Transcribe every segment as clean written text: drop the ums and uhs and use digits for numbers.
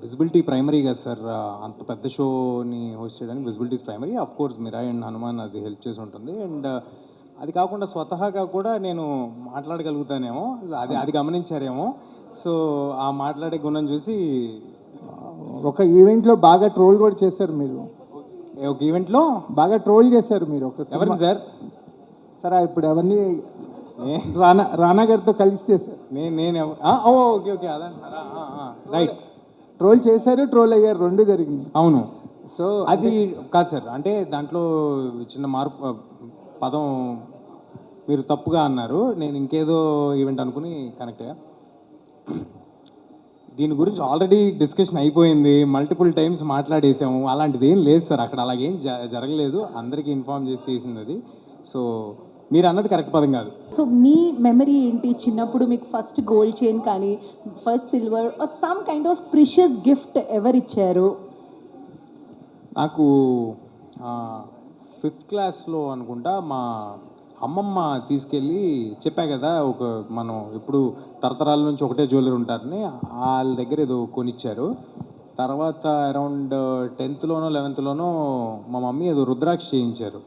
Visibility primary కదా sir. అంత పెద్ద షోని హోస్ట్ చేయడానికి visibility is primary. Of course Mirai and Hanuman అది హెల్ప్ చేసి ఉంటుంది. అండ్ అది కాకుండా స్వతహాగా కూడా నేను మాట్లాడగలుగుతానేమో, అది అది గమనించారేమో. సో ఆ మాట్లాడే గుణం చూసి ఒక ఈవెంట్లో బాగా ట్రోల్ కూడా చేశారు మీరు. ఒక ఈవెంట్లో బాగా ట్రోల్ చేశారు మీరు. ఒక ఎవరిని సార్? సరే ఇప్పుడు అవన్నీ రానా గారితో కలిసి చేశారు. నేను ఓకే ఓకే అదంటారా? రైట్. ట్రోల్ చేశారు, ట్రోల్ అయ్యారు, రెండు జరిగింది. అవును. సో అది కాదు సార్, అంటే దాంట్లో చిన్న మార్పు, పదం మీరు తప్పుగా అన్నారు. నేను ఇంకేదో ఈవెంట్ అనుకుని కనెక్ట్ అయ్యా. దీని గురించి ఆల్రెడీ డిస్కషన్ అయిపోయింది, మల్టిపుల్ టైమ్స్ మాట్లాడేసాము. అలాంటిది ఏం లేదు సార్, అక్కడ అలాగేం జరగలేదు. అందరికీ ఇన్ఫార్మ్ చేసి చేసింది అది. సో మీరు అన్నది కరెక్ట్ పదం కాదు. సో మీ మెమరీ ఏంటి? చిన్నప్పుడు మీకు ఫస్ట్ గోల్డ్ చైన్ కానీ first silver some kind of precious gift ఎవరు ఇచ్చారు? నాకు 5th క్లాస్లో అనుకుంటా మా అమ్మమ్మ తీసుకెళ్ళి, చెప్పా కదా ఒక మనం ఇప్పుడు తరతరాల నుంచి ఒకటే జ్యువెలరీ ఉంటారని, వాళ్ళ దగ్గర ఏదో కొనిచ్చారు. తర్వాత అరౌండ్ 10th-లోనో 11th-లోనో మా మమ్మీ ఏదో రుద్రాక్ష చేయించారు.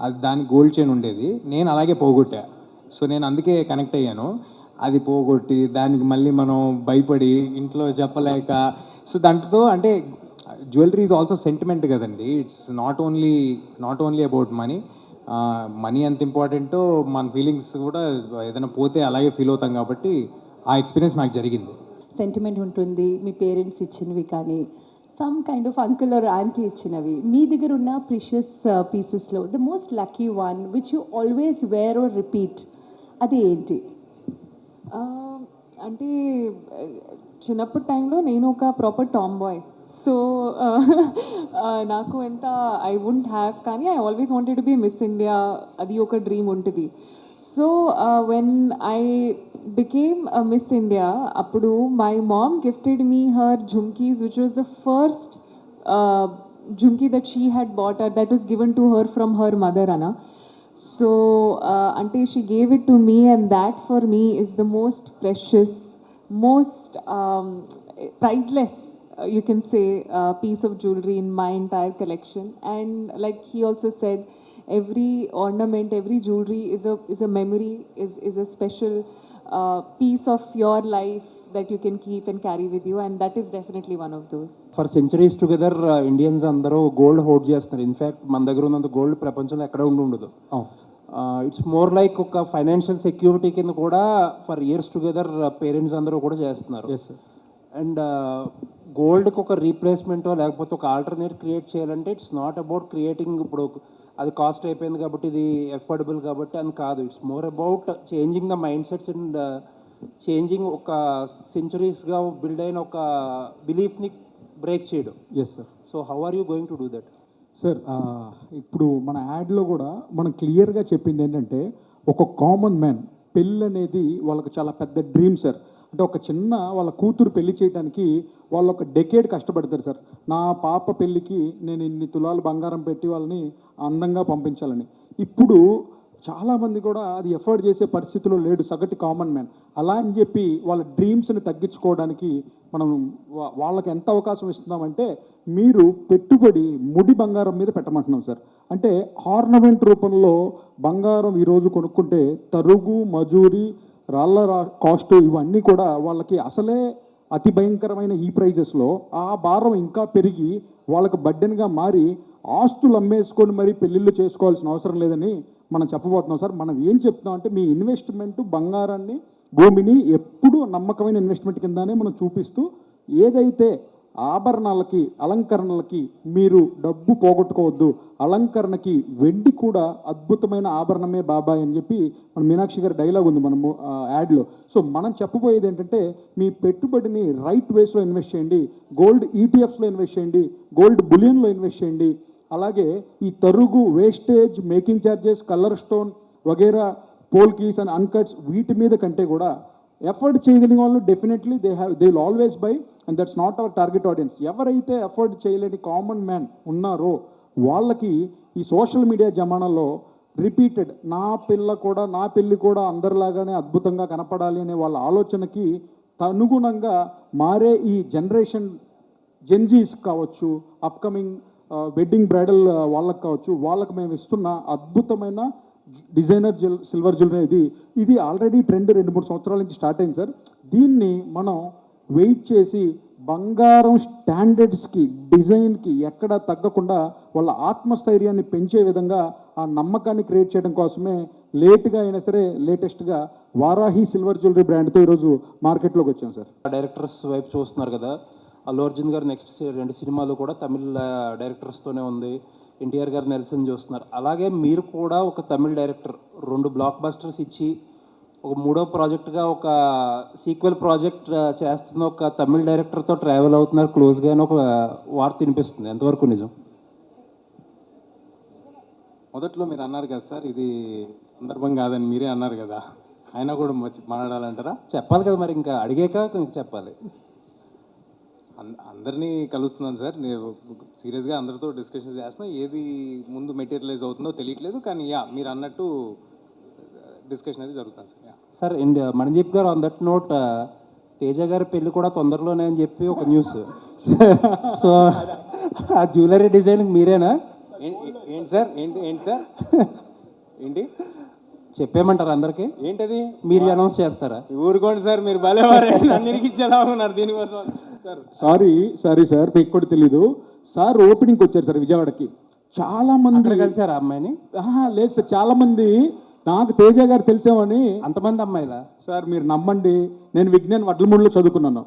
అది దానికి గోల్డ్ చైన్ ఉండేది, నేను అలాగే పోగొట్టా. సో నేను అందుకే కనెక్ట్ అయ్యాను. అది పోగొట్టి దానికి మళ్ళీ మనం భయపడి ఇంట్లో చెప్పలేక, సో దాంట్లో అంటే జ్యువెలరీ ఈజ్ ఆల్సో సెంటిమెంట్ కదండి. It's not only about money. Money ఎంత ఇంపార్టెంటో మన ఫీలింగ్స్ కూడా ఏదైనా పోతే అలాగే ఫీల్ అవుతాం. కాబట్టి ఆ ఎక్స్పీరియన్స్ నాకు జరిగింది. సెంటిమెంట్ ఉంటుంది, మీ పేరెంట్స్ ఇచ్చినవి కానీ some kind of uncle or aunty ఇచ్చినవి. మీ దగ్గర ఉన్న ప్రిషియస్ పీసెస్లో the most lucky one which you always wear or repeat, అది ఏంటి? అంటే చిన్నప్పటి టైంలో నేను ఒక ప్రాపర్ టామ్ బాయ్. సో నాకు ఎంత ఐ వుంట్ హ్యావ్, కానీ I always wanted to be Miss India, అది ఒక డ్రీమ్ ఉంటుంది. So when I became Miss India, అప్పుడు my mom gifted me her jhumkis which was the first jhumki that she had bought, that was given to her from her mother అనా. So అంటే she gave it to me, and that for me is the most precious, most priceless, you can say, piece of jewelry in my entire collection. And like he also said, every ornament, every jewelry is a memory, is a special piece of your life that you can keep and carry with you, and that is definitely one of those. For centuries together Indians అందరూ gold hold చేస్తున్నారు. In fact మన దగ్గర ఉన్నంత gold ప్రపంచంలో ఎక్కడ ఉండదు. It's more like ఒక financial security కింద కూడా ఫర్ ఇయర్స్ టుగెదర్ పేరెంట్స్ అందరూ కూడా చేస్తున్నారు. అండ్ గోల్డ్కి ఒక రీప్లేస్మెంటో లేకపోతే ఒక ఆల్టర్నేట్ క్రియేట్ చేయాలంటే ఇట్స్ నాట్ అబౌట్ క్రియేటింగ్, ఇప్పుడు అది కాస్ట్ అయిపోయింది కాబట్టి ఇది ఎఫోర్డబుల్ కాబట్టి అని కాదు. It's more about changing the mind sets and changing ఒక సెంచురీస్గా బిల్డ్ అయిన ఒక బిలీఫ్ని బ్రేక్ చేయడం. Yes sir. So how are you going to do that? Sir ఇప్పుడు మన యాడ్లో కూడా మనం క్లియర్గా చెప్పింది ఏంటంటే, ఒక కామన్ మ్యాన్ పెళ్ళి అనేది వాళ్ళకి చాలా పెద్ద డ్రీమ్ సార్. అంటే ఒక చిన్న వాళ్ళ కూతురు పెళ్లి చేయడానికి వాళ్ళు ఒక డెకేడ్ కష్టపడతారు సార్. నా పాప పెళ్ళికి నేను ఇన్ని తులాలు బంగారం పెట్టి వాళ్ళని అందంగా పంపించాలని. ఇప్పుడు చాలామంది కూడా అది ఎఫర్ట్ చేసే పరిస్థితిలో లేడు సగటు కామన్ మ్యాన్. అలా అని చెప్పి వాళ్ళ డ్రీమ్స్ని తగ్గించుకోవడానికి మనం వాళ్ళకి ఎంత అవకాశం ఇస్తున్నామంటే, మీరు పెట్టుబడి ముడి బంగారం మీద పెట్టమంటున్నాం సార్. అంటే ఆర్నమెంట్ రూపంలో బంగారం ఈరోజు కొనుక్కుంటే తరుగు, మజూరి, రాళ్ళ కాస్ట్ ఇవన్నీ కూడా వాళ్ళకి అసలే అతి భయంకరమైన ఈ ప్రైజెస్లో ఆ భారం ఇంకా పెరిగి వాళ్ళకి బడ్డెన్గా మారి ఆస్తులు అమ్మేసుకొని మరి పెళ్ళిళ్ళు చేసుకోవాల్సిన అవసరం లేదని మనం చెప్పబోతున్నాం సార్. మనం ఏం చెప్తున్నాం అంటే, మీ ఇన్వెస్ట్మెంట్ బంగారాన్ని, భూమిని ఎప్పుడూ నమ్మకమైన ఇన్వెస్ట్మెంట్ కిందనే మనం చూపిస్తూ, ఏదైతే ఆభరణాలకి, అలంకరణలకి మీరు డబ్బు పోగొట్టుకోవద్దు, అలంకరణకి వెండి కూడా అద్భుతమైన ఆభరణమే బాబాయ్ అని చెప్పి మన మీనాక్షి గారి డైలాగ్ ఉంది మనము యాడ్లో. సో మనం చెప్పబోయేది ఏంటంటే, మీ పెట్టుబడిని రైట్ వేస్లో ఇన్వెస్ట్ చేయండి. గోల్డ్ ఈటీఎఫ్స్లో ఇన్వెస్ట్ చేయండి, గోల్డ్ బులియన్లో ఇన్వెస్ట్ చేయండి. అలాగే ఈ తరుగు, wastage, making charges, colour stone వగేరా, పోల్ కీస్ అండ్ అన్కట్స్ వీటి మీద కంటే కూడా ఎఫర్ట్ చేయగలిగిన వాళ్ళు definitely they will always buy, and that's not our target audience. ఎవరైతే ఎఫర్ట్ చేయలేని కామన్ మ్యాన్ ఉన్నారో వాళ్ళకి ఈ సోషల్ మీడియా జమానాలో రిపీటెడ్ నా పెళ్ళి కూడా అందరిలాగానే అద్భుతంగా కనపడాలి అనే వాళ్ళ ఆలోచనకి అనుగుణంగా మారే ఈ జనరేషన్ జెన్జీస్ కావచ్చు, అప్కమింగ్ వెడ్డింగ్ బ్రైడల్ వాళ్ళకి కావచ్చు, వాళ్ళకి మేము ఇస్తున్న అద్భుతమైన డిజైనర్ సిల్వర్ జ్యువెలరీ ఇది ఆల్రెడీ ట్రెండ్ 2-3 సంవత్సరాల నుంచి స్టార్ట్ అయింది సార్. దీన్ని మనం వెయిట్ చేసి బంగారం స్టాండర్డ్స్కి, డిజైన్కి ఎక్కడ తగ్గకుండా వాళ్ళ ఆత్మస్థైర్యాన్ని పెంచే విధంగా ఆ నమ్మకాన్ని క్రియేట్ చేయడం కోసమే లేట్గా అయినా సరే లేటెస్ట్గా వారాహి సిల్వర్ జ్యువెలరీ బ్రాండ్తో ఈరోజు మార్కెట్లోకి వచ్చాం సార్. డైరెక్టర్స్ వైపు చూస్తున్నారు కదా, అల్లు అర్జున్ గారు నెక్స్ట్ 2 సినిమాలు కూడా తమిళ డైరెక్టర్స్తోనే ఉంది. ఎన్టీఆర్ గారు నెల్సన్ చూస్తున్నారు. అలాగే మీరు కూడా ఒక తమిళ డైరెక్టర్ 2 బ్లాక్ బస్టర్స్ ఇచ్చి ఒక 3వ ప్రాజెక్ట్గా ఒక సీక్వెల్ ప్రాజెక్ట్ చేస్తున్న ఒక తమిళ డైరెక్టర్తో ట్రావెల్ అవుతున్నారు క్లోజ్గా అని ఒక వార్త వినిపిస్తుంది. ఎంతవరకు నిజం? మొదట్లో మీరు అన్నారు కదా సార్, ఇది సందర్భం కాదని మీరే అన్నారు కదా, అయినా కూడా మాట్లాడాలంటారా? చెప్పాలి కదా మరి, ఇంకా అడిగాక చెప్పాలి. అందరినీ కలుస్తున్నాను సార్, నేను సీరియస్గా అందరితో డిస్కషన్స్ చేస్తున్నా. ఏది ముందు మెటీరియలైజ్ అవుతుందో తెలియట్లేదు, కానీ మీరు అన్నట్టు డిస్కషన్ అయితే జరుగుతుంది సార్. సార్ అండ్ మణిదీప్ గారు ఆన్ దట్ నోట్, తేజ గారి పెళ్లి కూడా తొందరలోనే అని చెప్పి ఒక న్యూస్. సో ఆ జ్యువెలరీ డిజైనింగ్ మీరేనా? ఏంటి సార్ ఏంటి చెప్పేమంటారు అందరికీ? ఏంటది మీరు అనౌన్స్ చేస్తారా? ఊరుకోండి సార్, మీరు భలేవారే, నన్ను ఇరికిచ్చేలా ఉన్నారు దీనికోసం సార్. సారీ సార్, మీకు కూడా తెలీదు సార్. ఓపెనింగ్కి వచ్చారు సార్ విజయవాడకి. చాలా మంది కలిసారా అమ్మాయిని? లేదు సార్, చాలా మంది నాకు తేజ గారు తెలిసామని. అంతమంది అమ్మాయిలా? సార్ మీరు నమ్మండి, నేను విజ్ఞాన్ వడ్లమూడిలో చదువుకున్నాను.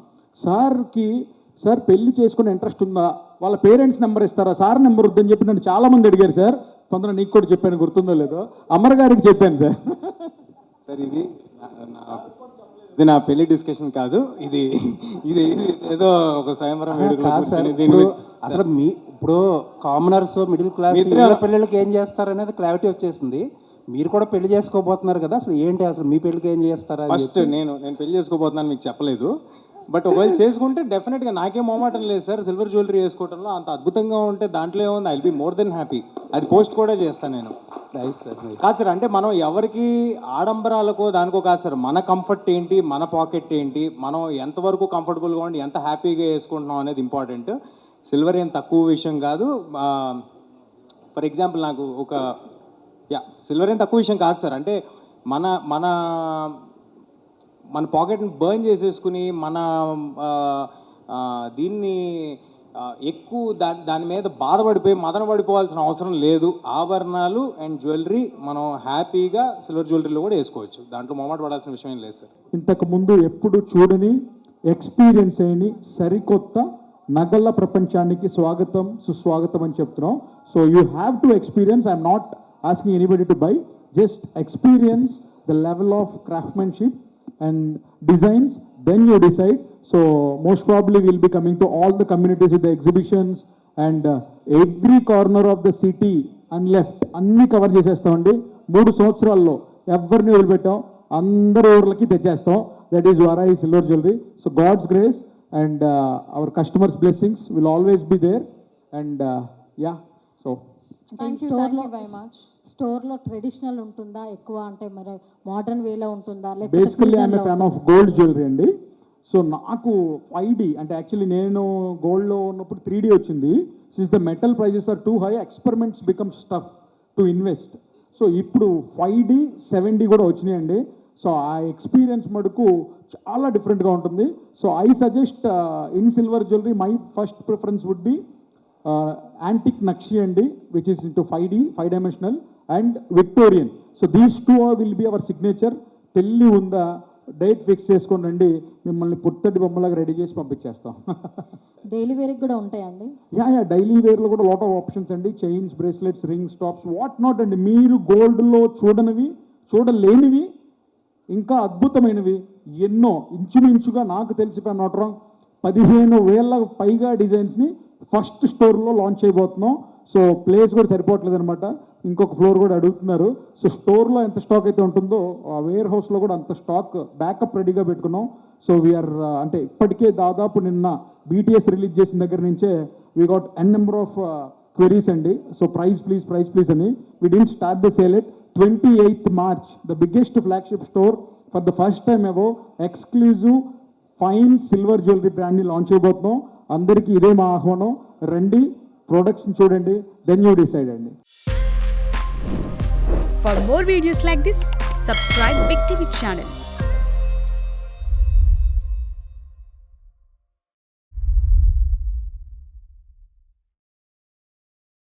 సార్ పెళ్లి చేసుకునే ఇంట్రెస్ట్ ఉందా, వాళ్ళ పేరెంట్స్ నెంబర్ ఇస్తారా, సార్ నెంబర్ వద్దని చెప్పి నన్ను చాలా మంది అడిగారు సార్. కొందరు నీకు కూడా చెప్పాను, గుర్తుందో లేదో, అమర్ గారికి చెప్పాను సార్. సార్ ఇది నా పెళ్లి డిస్కషన్ కాదు, ఇది ఏదో ఒక స్వయంవరం అసలు మీ ఇప్పుడు కామనర్స్, మిడిల్ క్లాస్ పిల్లలకి ఏం చేస్తారు అనేది క్లారిటీ వచ్చేసింది. మీరు కూడా పెళ్లి చేసుకోబోతున్నారు కదా, అసలు ఏంటి, అసలు మీ పెళ్లికి ఏం చేస్తారా? ఫస్ట్ నేను పెళ్లి చేసుకోబోతున్నాను మీకు చెప్పలేదు, బట్ ఒకవేళ చేసుకుంటే డెఫినెట్గా నాకేం మొహమాటం లేదు సార్. సిల్వర్ జ్యువెలరీ వేసుకోవడంలో అంత అద్భుతంగా ఉంటే దాంట్లో ఏముంది, I will be more than happy. అది పోస్ట్ కూడా చేస్తాను నేను. కాదు సార్, అంటే మనం ఎవరికి ఆడంబరాలకో దానికో కాదు సార్, మన కంఫర్ట్ ఏంటి, మన పాకెట్ ఏంటి, మనం ఎంతవరకు కంఫర్టబుల్గా ఉండి ఎంత హ్యాపీగా వేసుకుంటున్నాం అనేది ఇంపార్టెంట్. సిల్వర్ ఏం తక్కువ విషయం కాదు. ఫర్ ఎగ్జాంపుల్ నాకు సిల్వర్ ఏం తక్కువ విషయం కాదు సార్. అంటే మన మన మన పాకెట్ని బర్న్ చేసేసుకుని మన దీన్ని ఎక్కువ దాని మీద బాధపడిపోయి మదన పడిపోవాల్సిన అవసరం లేదు. ఆభరణాలు అండ్ జ్యువెలరీ మనం హ్యాపీగా సిల్వర్ జ్యువెలరీలో కూడా వేసుకోవచ్చు, దాంట్లో మొహమాట పడాల్సిన విషయం ఏం లేదు సార్. ఇంతకుముందు ఎప్పుడు చూడని, ఎక్స్పీరియన్స్ అయిన సరికొత్త నగల ప్రపంచానికి స్వాగతం, సుస్వాగతం అని చెప్తున్నాం. So you have to experience. I'm not asking anybody to buy, just experience the level of craftsmanship and designs, then you decide. So most probably we'll be coming to all the communities with the exhibitions and every corner of the city and left అన్ని cover చేసేస్తామండి. 3 సంవత్సరాల్లో ఎవరిని వదిలిపెట్టాం, అందరి ఊర్లకి తెచ్చేస్తాం. That is Varahi silver jewellery. So God's grace and our customers blessings will always be there. And so స్టోర్లో traditional ఉంటుందా ఎక్కువ, అంటే మరి మోడర్న్ వేలో ఉంటుందా? Basically I'm a fan of gold jewellery అండి. సో నాకు 5D అంటే యాక్చువల్లీ నేను గోల్డ్లో ఉన్నప్పుడు 3D వచ్చింది. Since the metal prices are too high, experiments become stuff to invest. So ఇప్పుడు 5D 7D కూడా వచ్చినాయండి. సో ఆ ఎక్స్పీరియన్స్ మటుకు చాలా డిఫరెంట్గా ఉంటుంది. So I suggest in silver jewellery my first preference would be antique nakshi అండి, which is into 5D 5 dimensional and Victorian. So these two will be our signature. పెళ్ళి ఉందా, డేట్ ఫిక్స్ చేసుకొని రండి, మిమ్మల్ని పుట్టటి బొమ్మలాగా రెడీ చేసి పంపించేస్తాం. డైలీ వేర్కి కూడా ఉంటాయండి? డైలీ వేర్లో కూడా లాట్ ఆఫ్ ఆప్షన్స్ అండి. Chains, bracelets, rings, tops, what not అండి. మీరు గోల్డ్లో చూడనివి, చూడలేనివి, ఇంకా అద్భుతమైనవి ఎన్నో, ఇంచుమించుగా నాకు తెలిసి నాట్ రాంగ్ 15,000 పైగా డిజైన్స్ని ఫస్ట్ స్టోర్లో లాంచ్ చేయబోతున్నాం. సో ప్లేస్ కూడా సరిపోవట్లేదు అనమాట, ఇంకొక ఫ్లోర్ కూడా అడుగుతున్నారు. సో స్టోర్లో ఎంత స్టాక్ అయితే ఉంటుందో ఆ వేర్ హౌస్లో కూడా అంత స్టాక్ బ్యాకప్ రెడీగా పెట్టుకున్నాం. సో వీఆర్ అంటే ఇప్పటికే దాదాపు నిన్న BTS రిలీజ్ చేసిన దగ్గర నుంచే we got n number of queries అండి. సో ప్రైజ్ ప్లీజ్ అని. We didn't start the sale at 28th March, the biggest flagship store for the first time ever exclusive fine silver jewellery బ్రాండ్ని launch చేయబోతున్నాం. అందరికీ ఇదే మా ఆహ్వానం, రండి ప్రోడక్ట్స్ని చూడండి, దెన్ యూ డిసైడ్ అండి. For more videos like this, subscribe Big TV channel.